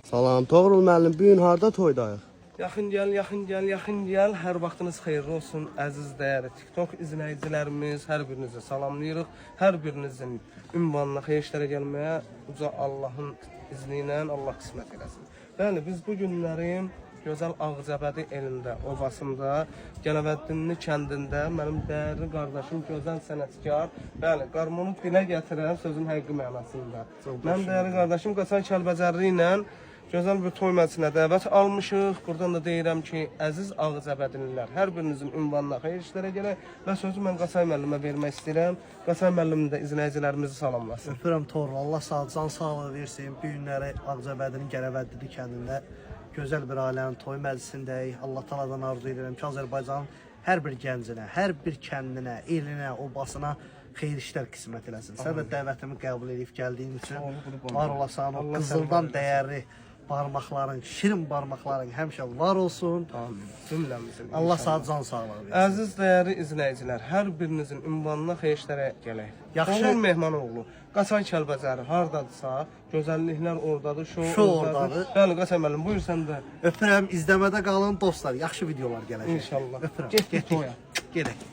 Salam, Toğrul müəllim, bu gün harda toydayıq? Yaxın gəl, yaxın gəl, yaxın gəl. Hər vaxtınız xeyirli olsun, əziz dəyərli TikTok izləyicilərimiz. Hər birinizi salamlayırıq. Hər birinizin ünvanına, xeyirlərə gəlməyə uca Allahın izni ilə Allah qismət eləsin. Bəli, biz bu günlərin gözəl Ağcabədi elində, ovasında, Gələvəddinli kəndində mənim dəyərli qardaşım, gözəl sənətkar, bəli, qarmonu dilə gətirən sözün həqiqi mənasında. Mənim dəyərli qardaşım Qaçay Kəlbəcərli ilə gözəl bir toy məclisinə dəvət almışıq. Buradan da deyirəm ki, əziz Ağcabədililər, hər birinizin ünvanına xeyir işlərə gələk və sözü mən Qaçay müəllimə vermək istəyirəm. Qaçay müəllim də izləyicilərimizi salamlasın. Öpürəm Toğrul, Allah can sağlığı versin. Bu günləri Ağcabədinin Gələvəddili kəndində gözəl bir ailənin toy məclisindəyik. Allah təaladan arzu edirəm ki, Azərbaycanın hər bir gəncine, hər bir kəndinə, elinə, obasına xeyir işlər qismət eləsin. Sən də dəvətimi qəbul edib gəldiyin üçün var olasan, o qızıldan dəyərli barmaqların, şirin barmaqların həmişə var olsun. Amin. Cümləmizin. Allah sağ can sağlığı versin. Əziz dəyərli izləyicilər, hər birinizin ünvanına xeyir işlərə gələk. Yaxşı. Oğul Mehmanoğlu, Qaçay Kəlbəcəri hardadırsa, gözəlliklər oradadır, şou oradadır. Bəli, Qaçay müəllim, buyur sən də. Öpürəm, izləmədə qalın dostlar. Yaxşı videolar gələcək. İnşallah. Öpürəm. Get toya. Gedək.